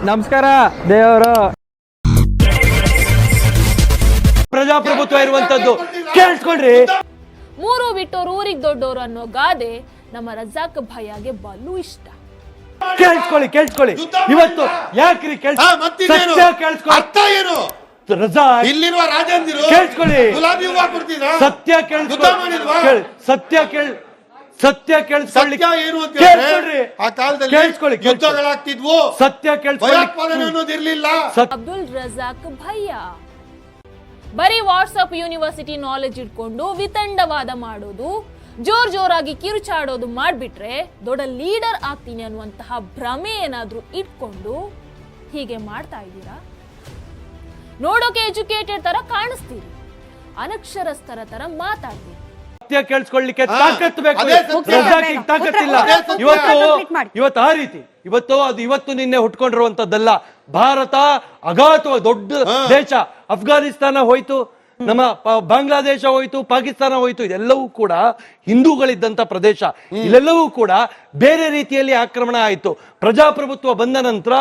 ನಮಸ್ಕಾರ ದೇವರು. ಪ್ರಜಾಪ್ರಭುತ್ವ ಇರುವಂತದ್ದು ಕೇಳಿಸ್ಕೊಳ್ರಿ. ಮೂರು ಬಿಟ್ಟೋರು ಊರಿಗೆ ದೊಡ್ಡೋರು ಅನ್ನೋ ಗಾದೆ ನಮ್ಮ ರಜಾಕ್ ಭಯ್ಯಗೆ ಬಲು ಇಷ್ಟ. ಕೇಳಿಸ್ಕೊಳ್ಳಿ ಇವತ್ತು ಯಾಕ್ರಿ ರಜಾಕ್ ಇಲ್ಲಿರುವ ರಾಜೇಂದ್ರ ಕೇಳಿಸ್ಕೊಳ್ಳಿ. ಗುಲಾಬಿ ಹೂವ ಕೊಡ್ತಿದ್ರಾ? ಸತ್ಯ ಕೇಳಿಸ್ಕೊಳ್ಳಿ. ಸತ್ಯ ಕೇಳಿಸ್ಕೊಳ್ಳಿ. ಏನು ಅಂತ ಕೇಳಿಸ್ಕೊಳ್ಳಿ. ಆ ಕಾಲದಲ್ಲಿ ಯುದ್ಧಗಳಾಗ್ತಿದ್ವು, ಸತ್ಯ ಕೇಳಿಸ್ಕೊಳ್ಳಿ. ಭಯೋತ್ಪಾದನೆ ಅನ್ನೋದಿರ್ಲಿಲ್ಲ. ಅಬ್ದುಲ್ ರಜಾಕ್ ಭಯ್ಯ ಬರೀ ವಾಟ್ಸ್ಆಪ್ ಯೂನಿವರ್ಸಿಟಿ ನಾಲೆಜ್ ಇಟ್ಕೊಂಡು ವಿತಂಡವಾದ ಮಾಡೋದು, ಜೋರಾಗಿ ಕಿರುಚಾಡೋದು ಮಾಡ್ಬಿಟ್ರೆ ದೊಡ್ಡ ಲೀಡರ್ ಆಗ್ತೀನಿ ಅನ್ನುವಂತಹ ಭ್ರಮೆ ಏನಾದ್ರೂ ಇಟ್ಕೊಂಡು ಹೀಗೆ ಮಾಡ್ತಾ ಇದ್ದೀರಾ? ನೋಡೋಕೆ ಎಜುಕೇಟೆಡ್ ತರ ಕಾಣಿಸ್ತೀರಿ, ಅನಕ್ಷರಸ್ಥರ ತರ ಮಾತಾಡ್ತೀರಿ. ಸತ್ಯ ಕೇಳಿಸ್ಕೊಳ್ಳಿಕ್ಕೆ ತಾಕತ್ತು ಬೇಕು. ತಾಕತ್ತಿಲ್ಲ ಇವತ್ತು ಆ ರೀತಿ. ಇವತ್ತು ನಿನ್ನೆ ಹುಟ್ಕೊಂಡಿರುವಂತದ್ದಲ್ಲ. ಭಾರತ ಅಗಾಧವಾಗಿ ದೊಡ್ಡ ದೇಶ. ಅಫ್ಘಾನಿಸ್ತಾನ ಹೋಯ್ತು, ನಮ್ಮ ಬಾಂಗ್ಲಾದೇಶ ಹೋಯ್ತು, ಪಾಕಿಸ್ತಾನ ಹೋಯ್ತು. ಇದೆಲ್ಲವೂ ಕೂಡ ಹಿಂದೂಗಳಿದ್ದಂತ ಪ್ರದೇಶ. ಇಲ್ಲೆಲ್ಲವೂ ಕೂಡ ಬೇರೆ ರೀತಿಯಲ್ಲಿ ಆಕ್ರಮಣ ಆಯಿತು. ಪ್ರಜಾಪ್ರಭುತ್ವ ಬಂದ ನಂತರ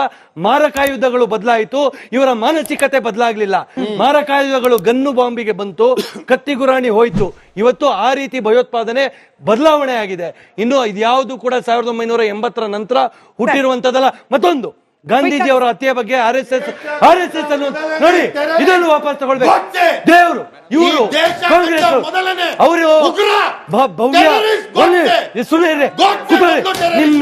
ಮಾರಕಾಯುಧಗಳು ಬದಲಾಯಿತು, ಇವರ ಮಾನಸಿಕತೆ ಬದಲಾಗ್ಲಿಲ್ಲ. ಮಾರಕಾಯುಧಗಳು ಗನ್ನು ಬಾಂಬಿಗೆ ಬಂತು, ಕತ್ತಿಗುರಾಣಿ ಹೋಯ್ತು. ಇವತ್ತು ಆ ರೀತಿ ಭಯೋತ್ಪಾದನೆ ಬದಲಾವಣೆ ಆಗಿದೆ. ಇನ್ನು ಇದ್ಯಾವುದು ಕೂಡ 1980 ನಂತರ ಹುಟ್ಟಿರುವಂತದ್ದಲ್ಲ. ಮತ್ತೊಂದು ಗಾಂಧೀಜಿ ಅವರ ಹತ್ಯೆ ಬಗ್ಗೆ ಆರ್ ಎಸ್ ಎಸ್ ಅನ್ನು ನೋಡಿ, ಇದನ್ನು ವಾಪಸ್ ತಗೊಳ್ಬೇಕು. ದೇವರು ಇವರು ಕಾಂಗ್ರೆಸ್ ಅವರು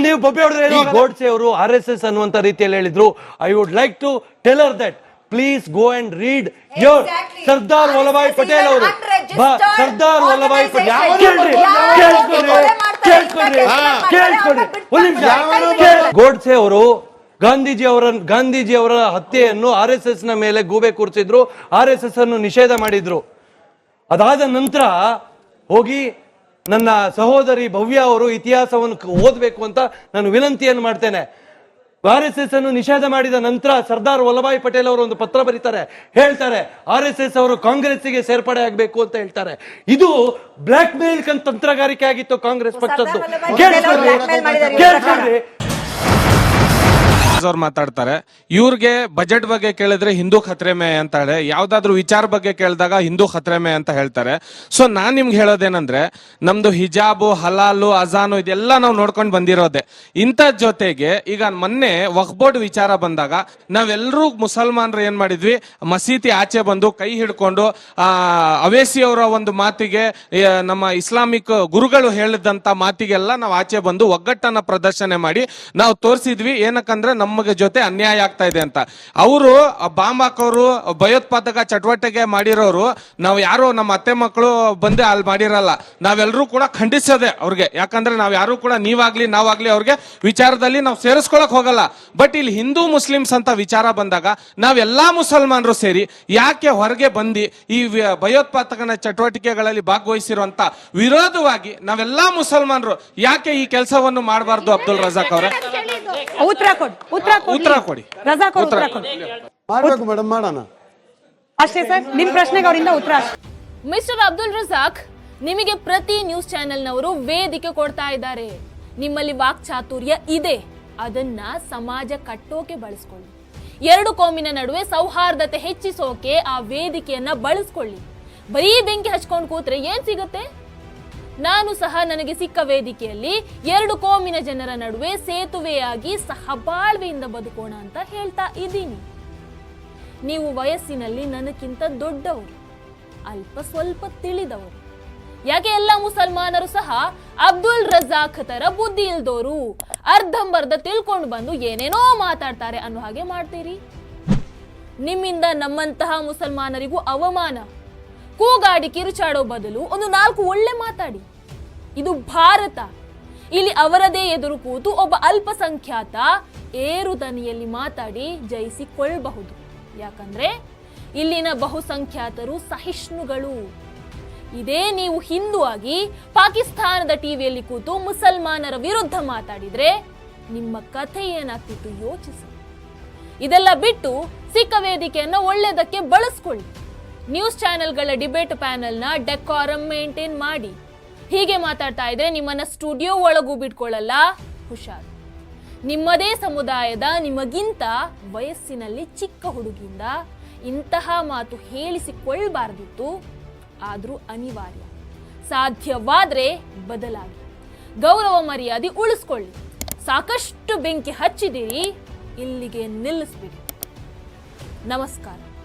ನೀವು ಬೊಬ್ಬೆ ಹೊಡೆದ್ರೆ ಗೋಡ್ಸೆ ಅವರು RSS ಅನ್ನುವಂತ ರೀತಿಯಲ್ಲಿ ಹೇಳಿದ್ರು. I would like to tell her that please go and read your Sardar Vallabhbhai Patel ಅವರು. ಸರ್ದಾರ್ ವಲ್ಲಭಾಯ್ ಪಟೇಲ್ ಗೋಡ್ಸೆ ಅವರು ಗಾಂಧೀಜಿಯವರ ಹತ್ಯೆಯನ್ನು RSS ನ ಮೇಲೆ ಗೂಬೆ ಕೂರಿಸಿದ್ರು, RSS ಅನ್ನು ನಿಷೇಧ ಮಾಡಿದ್ರು. ಅದಾದ ನಂತರ ಹೋಗಿ ನನ್ನ ಸಹೋದರಿ ಭವ್ಯ ಅವರು ಇತಿಹಾಸವನ್ನು ಓದಬೇಕು ಅಂತ ನಾನು ವಿನಂತಿಯನ್ನು ಮಾಡ್ತೇನೆ. RSS ಅನ್ನು ನಿಷೇಧ ಮಾಡಿದ ನಂತರ ಸರ್ದಾರ್ ವಲ್ಲಭಾಯ್ ಪಟೇಲ್ ಅವರು ಒಂದು ಪತ್ರ ಬರೀತಾರೆ, ಹೇಳ್ತಾರೆ RSS ಅವರು ಕಾಂಗ್ರೆಸ್ಸಿಗೆ ಸೇರ್ಪಡೆ ಆಗಬೇಕು ಅಂತ ಹೇಳ್ತಾರೆ. ಇದು ಬ್ಲಾಕ್ ಮೇಲ್ ತಂತ್ರಗಾರಿಕೆ ಆಗಿತ್ತು ಕಾಂಗ್ರೆಸ್ ಪಕ್ಷದ್ದು. ಕೇಳಿಸ್ಕೊಳ್ಳಿ. ಅವ್ರು ಮಾತಾಡ್ತಾರೆ, ಇವ್ರಿಗೆ ಬಜೆಟ್ ಬಗ್ಗೆ ಕೇಳಿದ್ರೆ ಹಿಂದೂ ಖತ್ರೆ ಮೇ ಅಂತಾಳೆ, ಯಾವ್ದಾದ್ರು ವಿಚಾರ ಬಗ್ಗೆ ಕೇಳಿದಾಗ ಹಿಂದೂ ಖತ್ರೆ ಮೇ ಅಂತ ಹೇಳ್ತಾರೆ. ಸೊ ನಾನ್ ನಿಮ್ಗೆ ಹೇಳೋದೇನಂದ್ರೆ, ನಮ್ದು ಹಿಜಾಬು, ಹಲಾಲು, ಅಜಾನು ಇದೆಲ್ಲ ನಾವು ನೋಡ್ಕೊಂಡು ಬಂದಿರೋದೆ. ಇಂಥ ಜೊತೆಗೆ ಈಗ ಮೊನ್ನೆ ವಕ್ಫ್ ಬೋರ್ಡ್ ವಿಚಾರ ಬಂದಾಗ ನಾವೆಲ್ಲರೂ ಮುಸಲ್ಮಾನರು ಏನ್ ಮಾಡಿದ್ವಿ, ಮಸೀದಿ ಆಚೆ ಬಂದು ಕೈ ಹಿಡ್ಕೊಂಡು ಅವೇಸಿ ಅವರ ಒಂದು ಮಾತಿಗೆ, ನಮ್ಮ ಇಸ್ಲಾಮಿಕ್ ಗುರುಗಳು ಹೇಳಿದಂತ ಮಾತಿಗೆಲ್ಲ ನಾವು ಆಚೆ ಬಂದು ಒಗ್ಗಟ್ಟನ್ನ ಪ್ರದರ್ಶನ ಮಾಡಿ ನಾವು ತೋರಿಸಿದ್ವಿ. ಏನಕ್ಕಂದ್ರೆ ನಮಗೆ ಜೊತೆ ಅನ್ಯಾಯ ಆಗ್ತಾ ಇದೆ ಅಂತ. ಅವರು ಬಾಂಬ್ ಹಾಕೋರು, ಭಯೋತ್ಪಾದಕ ಚಟುವಟಿಕೆ ಮಾಡಿರೋರು ನಾವು ಯಾರು ನಮ್ಮ ಅತ್ತೆ ಮಕ್ಕಳು ಬಂದು ಅಲ್ಲಿ ಮಾಡಿರಲ್ಲ. ನಾವೆಲ್ಲರೂ ಕೂಡ ಖಂಡಿಸೋದೆ ಅವ್ರಿಗೆ. ಯಾಕಂದ್ರೆ ನಾವ್ ಯಾರು ಕೂಡ ನೀವಾಗ್ಲಿ ನಾವಾಗ್ಲಿ ಅವ್ರಿಗೆ ವಿಚಾರದಲ್ಲಿ ನಾವು ಸೇರಿಸ್ಕೊಳಕ್ ಹೋಗಲ್ಲ. ಬಟ್ ಇಲ್ಲಿ ಹಿಂದೂ ಮುಸ್ಲಿಮ್ಸ್ ಅಂತ ವಿಚಾರ ಬಂದಾಗ ನಾವೆಲ್ಲಾ ಮುಸಲ್ಮಾನರು ಸೇರಿ ಯಾಕೆ ಹೊರಗೆ ಬಂದು ಈ ಭಯೋತ್ಪಾದಕನ ಚಟುವಟಿಕೆಗಳಲ್ಲಿ ಭಾಗವಹಿಸಿರುವಂತ ವಿರೋಧವಾಗಿ ನಾವೆಲ್ಲಾ ಮುಸಲ್ಮಾನರು ಯಾಕೆ ಈ ಕೆಲಸವನ್ನು ಮಾಡಬಾರ್ದು? ಅಬ್ದುಲ್ ರಜಾಕ್ ಅವರೇ ಉತ್ತರ ಕೊಡಿ. ರಜಾಕ್ ಉತ್ತರ ಕೊಡಿ. ಮಾಡ್ಬೇಕು ಮೇಡಮ್, ಮಾಡೋಣ ಅಷ್ಟೇ ಸರ್. ನಿಮ್ ಪ್ರಶ್ನೆಗೆ ಅವರಿಂದ ಉತ್ತರ. ಮಿಸ್ಟರ್ ಅಬ್ದುಲ್ ರಜಾಕ್, ನಿಮಗೆ ಪ್ರತಿ ನ್ಯೂಸ್ ಚಾನೆಲ್ನವರು ವೇದಿಕೆ ಕೊಡ್ತಾ ಇದ್ದಾರೆ. ನಿಮ್ಮಲ್ಲಿ ವಾಕ್ಚಾತುರ್ಯ ಇದೆ, ಅದನ್ನ ಸಮಾಜ ಕಟ್ಟೋಕೆ ಬಳಸ್ಕೊಳ್ಳಿ. ಎರಡು ಕೋಮಿನ ನಡುವೆ ಸೌಹಾರ್ದತೆ ಹೆಚ್ಚಿಸೋಕೆ ಆ ವೇದಿಕೆಯನ್ನ ಬಳಸ್ಕೊಳ್ಳಿ. ಬರೀ ಬೆಂಕಿ ಹಚ್ಕೊಂಡು ಕೂತ್ರೆ ಏನ್ ಸಿಗುತ್ತೆ? ನಾನು ಸಹ ನನಗೆ ಸಿಕ್ಕ ವೇದಿಕೆಯಲ್ಲಿ ಎರಡು ಕೋಮಿನ ಜನರ ನಡುವೆ ಸೇತುವೆಯಾಗಿ ಸಹಬಾಳ್ವೆಯಿಂದ ಬದುಕೋಣ ಅಂತ ಹೇಳ್ತಾ ಇದ್ದೀನಿ. ನೀವು ವಯಸ್ಸಿನಲ್ಲಿ ನನಗಿಂತ ದೊಡ್ಡವರು, ಸ್ವಲ್ಪ ತಿಳಿದವರು. ಯಾಕೆ ಎಲ್ಲ ಮುಸಲ್ಮಾನರು ಸಹ ಅಬ್ದುಲ್ ರಜಾಕ್ ತರ ಬುದ್ಧಿ ಇಲ್ದೋರು, ಅರ್ಧಂಬರ್ಧ ತಿಳ್ಕೊಂಡು ಬಂದು ಏನೇನೋ ಮಾತಾಡ್ತಾರೆ ಅನ್ನೋ ಹಾಗೆ ಮಾಡ್ತೀರಿ? ನಿಮ್ಮಿಂದ ನಮ್ಮಂತಹ ಮುಸಲ್ಮಾನರಿಗೂ ಅವಮಾನ. ಕೂಗಾಡಿ ಕಿರುಚಾಡೋ ಬದಲು ಒಂದು 4 ಒಳ್ಳೆ ಮಾತಾಡಿ. ಇದು ಭಾರತ. ಇಲ್ಲಿ ಅವರದೇ ಎದುರು ಕೂತು ಒಬ್ಬ ಅಲ್ಪಸಂಖ್ಯಾತ ಏರು ದನಿಯಲ್ಲಿ ಮಾತಾಡಿ ಜಯಿಸಿಕೊಳ್ಳಬಹುದು. ಯಾಕಂದ್ರೆ ಇಲ್ಲಿನ ಬಹುಸಂಖ್ಯಾತರು ಸಹಿಷ್ಣುಗಳು. ಇದೇ ನೀವು ಹಿಂದೂ ಆಗಿ ಪಾಕಿಸ್ತಾನದ ಟಿವಿಯಲ್ಲಿ ಕೂತು ಮುಸಲ್ಮಾನರ ವಿರುದ್ಧ ಮಾತಾಡಿದ್ರೆ ನಿಮ್ಮ ಕಥೆ ಏನಾಗ್ತಿತ್ತು ಯೋಚಿಸಿ. ಇದೆಲ್ಲ ಬಿಟ್ಟು ಸಿಕ್ಕ ವೇದಿಕೆಯನ್ನ ಒಳ್ಳೆದಕ್ಕೆ ಬಳಸ್ಕೊಳ್ಳಿ. ನ್ಯೂಸ್ ಚಾನೆಲ್ಗಳ ಡಿಬೇಟ್ ಪ್ಯಾನೆಲ್ನ ಡೆಕೋರಂ ಮೇಂಟೈನ್ ಮಾಡಿ. ಹೀಗೆ ಮಾತಾಡ್ತಾ ಇದ್ರೆ ನಿಮ್ಮನ್ನ ಸ್ಟುಡಿಯೋ ಒಳಗೂ ಬಿಟ್ಕೊಳ್ಳಲ್ಲ, ಹುಷಾರು. ನಿಮ್ಮದೇ ಸಮುದಾಯದ ನಿಮಗಿಂತ ವಯಸ್ಸಿನಲ್ಲಿ ಚಿಕ್ಕ ಹುಡುಗಿಯಿಂದ ಇಂತಹ ಮಾತು ಹೇಳಿಸಿಕೊಳ್ಳಬಾರ್ದಿತ್ತು. ಆದ್ರೂ ಅನಿವಾರ್ಯ. ಸಾಧ್ಯವಾದ್ರೆ ಬದಲಾಗಿ ಗೌರವ ಮರ್ಯಾದೆ ಉಳಿಸ್ಕೊಳ್ಳಿ. ಸಾಕಷ್ಟು ಬೆಂಕಿ ಹಚ್ಚಿದಿರಿ, ಇಲ್ಲಿಗೆ ನಿಲ್ಲಿಸ್ಬಿಡಿ. ನಮಸ್ಕಾರ.